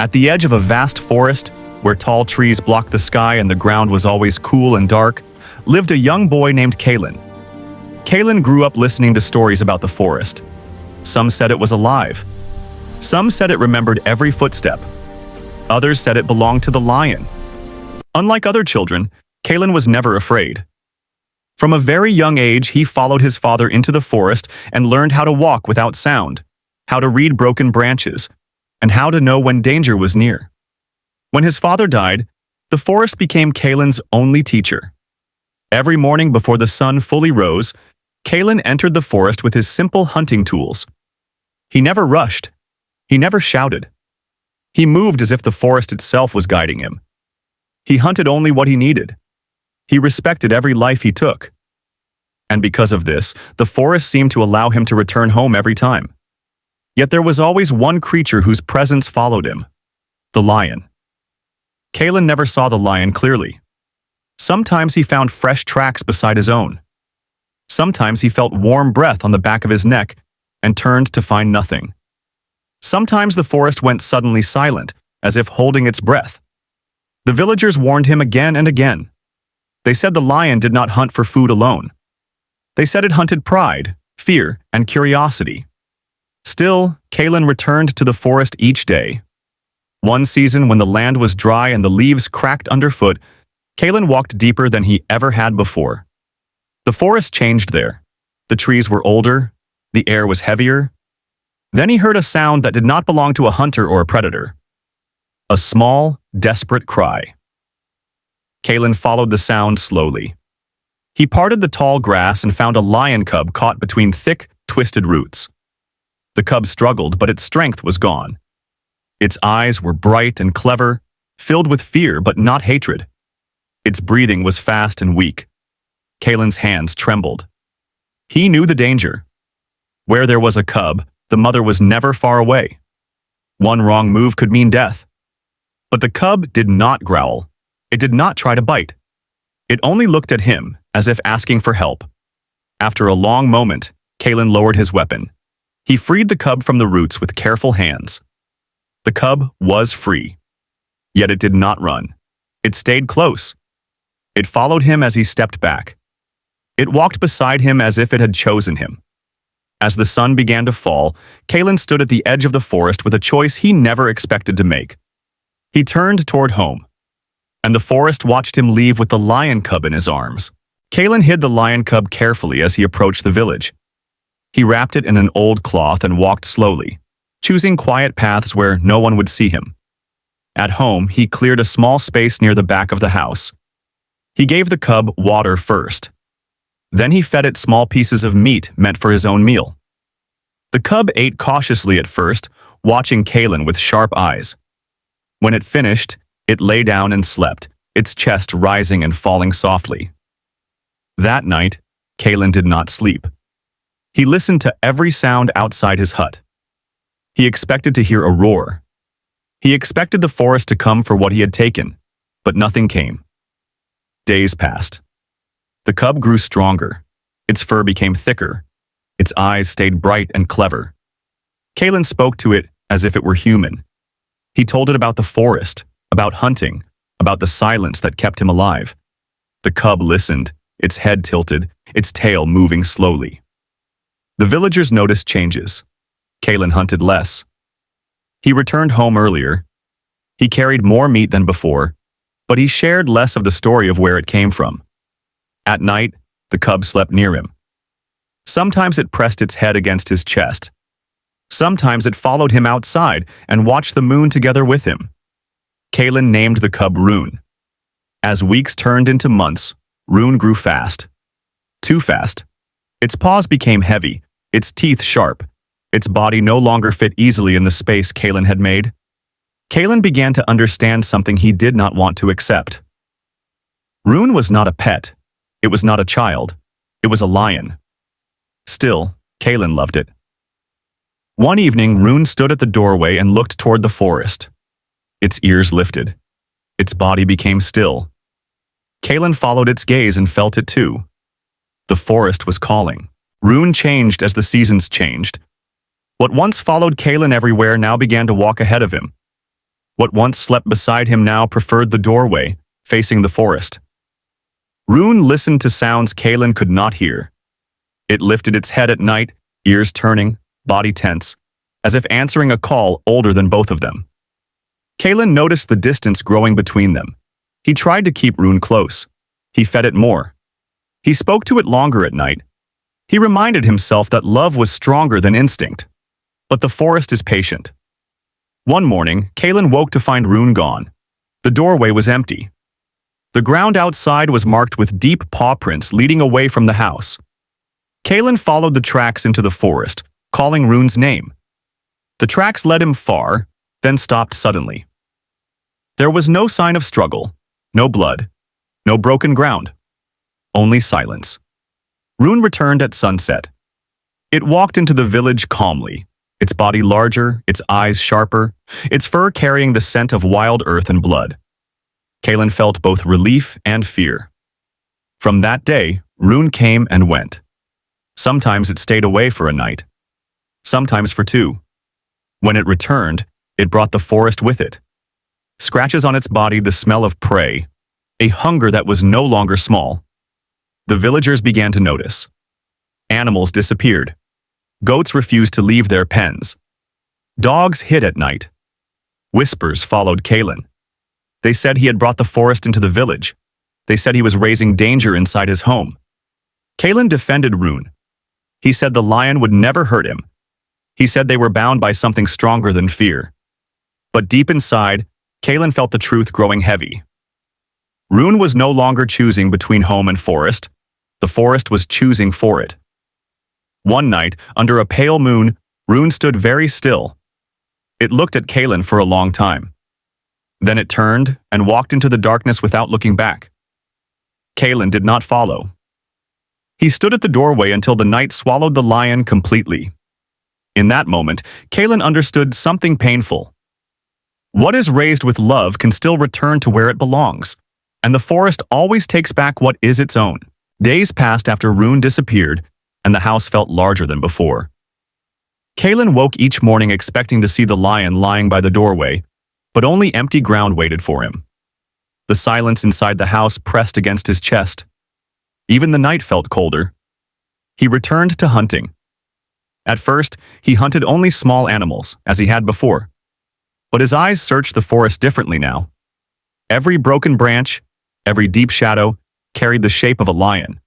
At the edge of a vast forest, where tall trees blocked the sky and the ground was always cool and dark, lived a young boy named Kalen. Kalen grew up listening to stories about the forest. Some said it was alive. Some said it remembered every footstep. Others said it belonged to the lion. Unlike other children, Kalen was never afraid. From a very young age, he followed his father into the forest and learned how to walk without sound, how to read broken branches, and how to know when danger was near. When his father died, the forest became Kalen's only teacher. Every morning before the sun fully rose, Kalen entered the forest with his simple hunting tools. He never rushed. He never shouted. He moved as if the forest itself was guiding him. He hunted only what he needed. He respected every life he took. And because of this, the forest seemed to allow him to return home every time. Yet there was always one creature whose presence followed him: the lion. Kalen never saw the lion clearly. Sometimes he found fresh tracks beside his own. Sometimes he felt warm breath on the back of his neck and turned to find nothing. Sometimes the forest went suddenly silent, as if holding its breath. The villagers warned him again and again. They said the lion did not hunt for food alone. They said it hunted pride, fear, and curiosity. Still, Kalen returned to the forest each day. One season, when the land was dry and the leaves cracked underfoot, Kalen walked deeper than he ever had before. The forest changed there. The trees were older, the air was heavier. Then he heard a sound that did not belong to a hunter or a predator. A small, desperate cry. Kalen followed the sound slowly. He parted the tall grass and found a lion cub caught between thick, twisted roots. The cub struggled, but its strength was gone. Its eyes were bright and clever, filled with fear but not hatred. Its breathing was fast and weak. Kalen's hands trembled. He knew the danger. Where there was a cub, the mother was never far away. One wrong move could mean death. But the cub did not growl. It did not try to bite. It only looked at him, as if asking for help. After a long moment, Kalen lowered his weapon. He freed the cub from the roots with careful hands. The cub was free. Yet it did not run. It stayed close. It followed him as he stepped back. It walked beside him as if it had chosen him. As the sun began to fall, Kalen stood at the edge of the forest with a choice he never expected to make. He turned toward home, and the forest watched him leave with the lion cub in his arms. Kalen hid the lion cub carefully as he approached the village. He wrapped it in an old cloth and walked slowly, choosing quiet paths where no one would see him. At home, he cleared a small space near the back of the house. He gave the cub water first. Then he fed it small pieces of meat meant for his own meal. The cub ate cautiously at first, watching Kalen with sharp eyes. When it finished, it lay down and slept, its chest rising and falling softly. That night, Kalen did not sleep. He listened to every sound outside his hut. He expected to hear a roar. He expected the forest to come for what he had taken, but nothing came. Days passed. The cub grew stronger. Its fur became thicker. Its eyes stayed bright and clever. Kalen spoke to it as if it were human. He told it about the forest, about hunting, about the silence that kept him alive. The cub listened, its head tilted, its tail moving slowly. The villagers noticed changes. Kalen hunted less. He returned home earlier. He carried more meat than before, but he shared less of the story of where it came from. At night, the cub slept near him. Sometimes it pressed its head against his chest. Sometimes it followed him outside and watched the moon together with him. Kalen named the cub Rune. As weeks turned into months, Rune grew fast. Too fast. Its paws became heavy, its teeth sharp. Its body no longer fit easily in the space Kalen had made. Kalen began to understand something he did not want to accept. Rune was not a pet. It was not a child. It was a lion. Still, Kalen loved it. One evening, Rune stood at the doorway and looked toward the forest. Its ears lifted. Its body became still. Kalen followed its gaze and felt it too. The forest was calling. Rune changed as the seasons changed. What once followed Kalen everywhere now began to walk ahead of him. What once slept beside him now preferred the doorway, facing the forest. Rune listened to sounds Kalen could not hear. It lifted its head at night, ears turning, body tense, as if answering a call older than both of them. Kalen noticed the distance growing between them. He tried to keep Rune close. He fed it more. He spoke to it longer at night. He reminded himself that love was stronger than instinct. But the forest is patient. One morning, Kalen woke to find Rune gone. The doorway was empty. The ground outside was marked with deep paw prints leading away from the house. Kalen followed the tracks into the forest, calling Rune's name. The tracks led him far, then stopped suddenly. There was no sign of struggle, no blood, no broken ground. Only silence. Rune returned at sunset. It walked into the village calmly, its body larger, its eyes sharper, its fur carrying the scent of wild earth and blood. Kalen felt both relief and fear. From that day, Rune came and went. Sometimes it stayed away for a night, sometimes for two. When it returned, it brought the forest with it. Scratches on its body, the smell of prey, a hunger that was no longer small. The villagers began to notice. Animals disappeared. Goats refused to leave their pens. Dogs hid at night. Whispers followed Kalen. They said he had brought the forest into the village. They said he was raising danger inside his home. Kalen defended Rune. He said the lion would never hurt him. He said they were bound by something stronger than fear. But deep inside, Kalen felt the truth growing heavy. Rune was no longer choosing between home and forest. The forest was choosing for it. One night, under a pale moon, Rune stood very still. It looked at Kalen for a long time. Then it turned and walked into the darkness without looking back. Kalen did not follow. He stood at the doorway until the night swallowed the lion completely. In that moment, Kalen understood something painful. What is raised with love can still return to where it belongs, and the forest always takes back what is its own. Days passed after Rune disappeared, and the house felt larger than before. Kalen woke each morning expecting to see the lion lying by the doorway, but only empty ground waited for him. The silence inside the house pressed against his chest. Even the night felt colder. He returned to hunting. At first, he hunted only small animals, as he had before. But his eyes searched the forest differently now. Every broken branch, every deep shadow, carried the shape of a lion.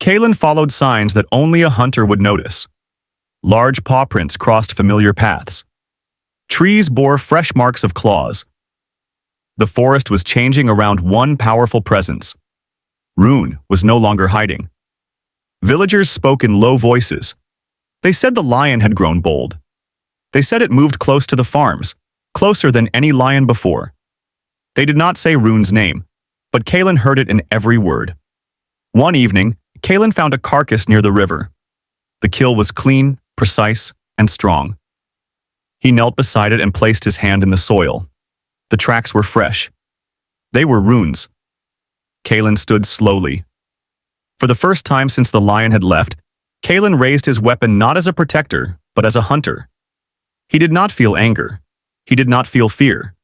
Kalen followed signs that only a hunter would notice. Large paw prints crossed familiar paths. Trees bore fresh marks of claws. The forest was changing around one powerful presence. Rune was no longer hiding. Villagers spoke in low voices. They said the lion had grown bold. They said it moved close to the farms, closer than any lion before. They did not say Rune's name, but Kalen heard it in every word. One evening, Kalen found a carcass near the river. The kill was clean, precise, and strong. He knelt beside it and placed his hand in the soil. The tracks were fresh. They were Rune's. Kalen stood slowly. For the first time since the lion had left, Kalen raised his weapon not as a protector, but as a hunter. He did not feel anger. He did not feel fear.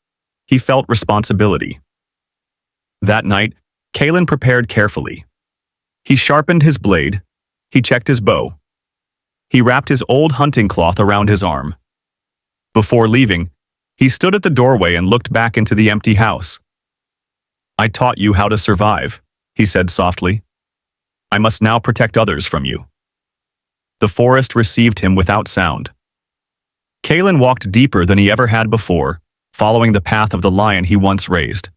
He felt responsibility. That night, Kalen prepared carefully. He sharpened his blade. He checked his bow. He wrapped his old hunting cloth around his arm. Before leaving, he stood at the doorway and looked back into the empty house. "I taught you how to survive," he said softly. "I must now protect others from you." The forest received him without sound. Kalen walked deeper than he ever had before, following the path of the lion he once raised.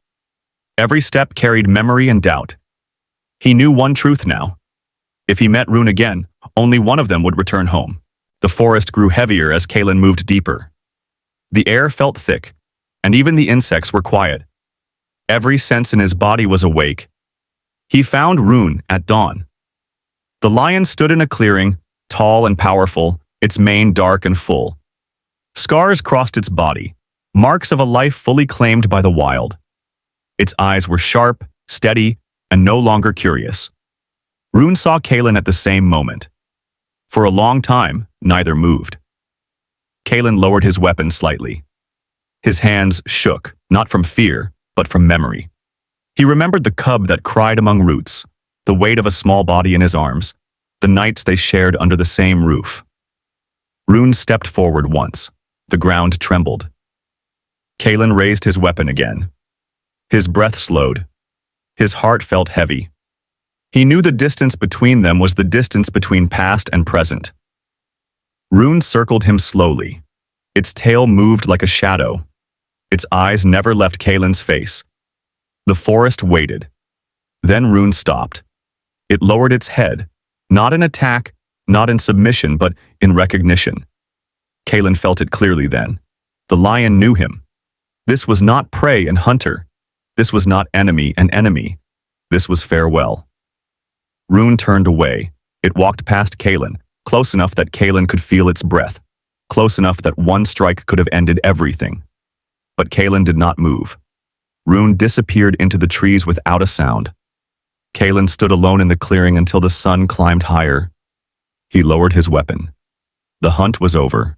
Every step carried memory and doubt. He knew one truth now. If he met Rune again, only one of them would return home. The forest grew heavier as Kalen moved deeper. The air felt thick, and even the insects were quiet. Every sense in his body was awake. He found Rune at dawn. The lion stood in a clearing, tall and powerful, its mane dark and full. Scars crossed its body, marks of a life fully claimed by the wild. Its eyes were sharp, steady, and no longer curious. Rune saw Kalen at the same moment. For a long time, neither moved. Kalen lowered his weapon slightly. His hands shook, not from fear, but from memory. He remembered the cub that cried among roots, the weight of a small body in his arms, the nights they shared under the same roof. Rune stepped forward once. The ground trembled. Kalen raised his weapon again. His breath slowed. His heart felt heavy. He knew the distance between them was the distance between past and present. Rune circled him slowly. Its tail moved like a shadow. Its eyes never left Kalen's face. The forest waited. Then Rune stopped. It lowered its head, not in attack, not in submission, but in recognition. Kalen felt it clearly then. The lion knew him. This was not prey and hunter. This was not enemy and enemy. This was farewell. Rune turned away. It walked past Kalen, close enough that Kalen could feel its breath, close enough that one strike could have ended everything. But Kalen did not move. Rune disappeared into the trees without a sound. Kalen stood alone in the clearing until the sun climbed higher. He lowered his weapon. The hunt was over.